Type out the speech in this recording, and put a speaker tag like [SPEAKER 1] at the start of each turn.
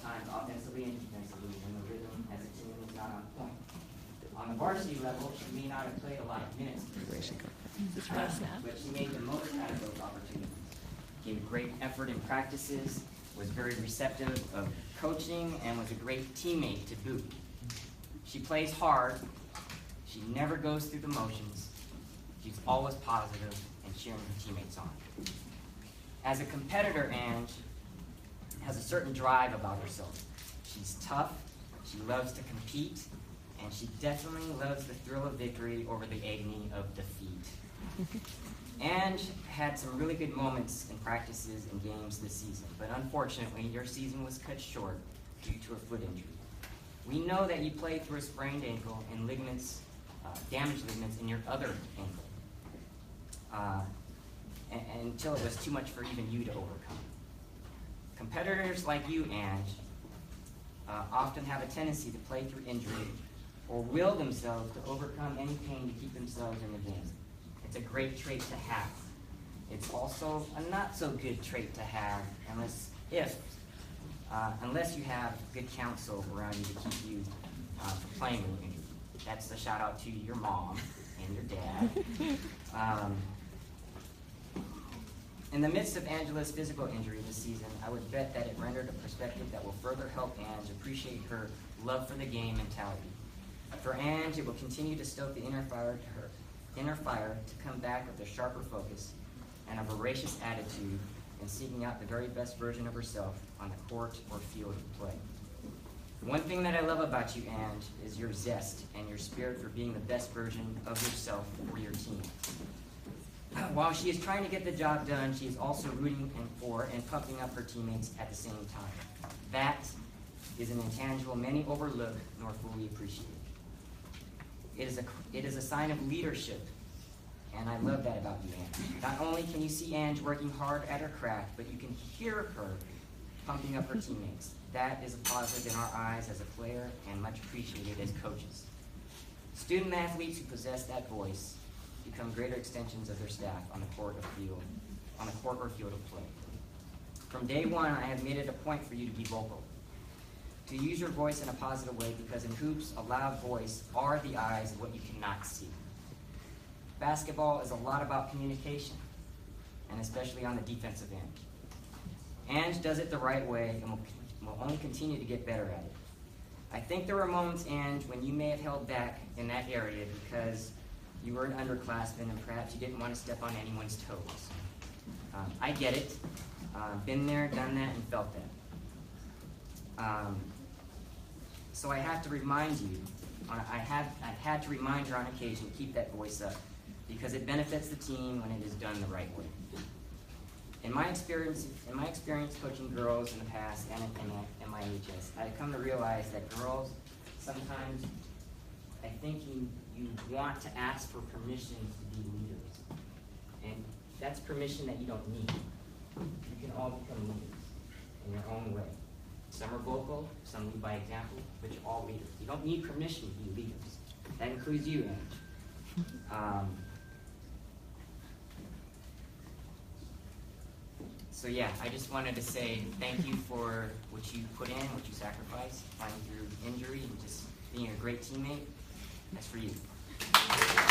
[SPEAKER 1] times offensively and defensively when the rhythm as a team was not on point. On the varsity level, she may not have played a lot of minutes, but she made the most out of those opportunities. Gave great effort in practices, was very receptive of coaching, and was a great teammate to boot. She plays hard. She never goes through the motions. She's always positive and cheering her teammates on. As a competitor, Ange has a certain drive about herself. She's tough, she loves to compete, and she definitely loves the thrill of victory over the agony of defeat. Ange had some really good moments in practices and games this season, but unfortunately, your season was cut short due to a foot injury. We know that you played through a sprained ankle and ligaments, damaged ligaments in your other ankle, until it was too much for even you to overcome. Competitors like you, Ange, often have a tendency to play through injury or will themselves to overcome any pain to keep themselves in the game. It's a great trait to have. It's also a not so good trait to have unless you have good counsel around you to keep you from playing with injury. That's a shout out to your mom and your dad. In the midst of Angela's physical injury this season, I would bet that it rendered a perspective that will further help Ange appreciate her love for the game mentality. For Ange, it will continue to stoke the inner fire to come back with a sharper focus and a voracious attitude in seeking out the very best version of herself on the court or field of play. One thing that I love about you, Ange, is your zest and your spirit for being the best version of yourself for your team. While she is trying to get the job done, she is also rooting for and pumping up her teammates at the same time. That is an intangible many overlook nor fully appreciate. It is a sign of leadership, and I love that about you, Ange. Not only can you see Ange working hard at her craft, but you can hear her pumping up her teammates. That is a positive in our eyes as a player and much appreciated as coaches. Student athletes who possess that voice become greater extensions of their staff on the court or field of play. From day one, I have made it a point for you to be vocal, to use your voice in a positive way, because in hoops, a loud voice are the eyes of what you cannot see. Basketball is a lot about communication, and especially on the defensive end. Ange does it the right way and will only continue to get better at it. I think there were moments, Ange, when you may have held back in that area because you were an underclassman and perhaps you didn't want to step on anyone's toes. I get it. Been there, done that, and felt that. So I have to remind you, I've had to remind her on occasion to keep that voice up because it benefits the team when it is done the right way. In my experience coaching girls in the past and at MIHS, I've come to realize that girls sometimes, I think you want to ask for permission to be leaders. And that's permission that you don't need. You can all become leaders in your own way. Some are vocal, some lead by example, but you're all leaders. You don't need permission to be leaders. That includes you, Ange. So yeah, I just wanted to say thank you for what you put in, what you sacrificed, fighting through injury, and just being a great teammate. That's for you.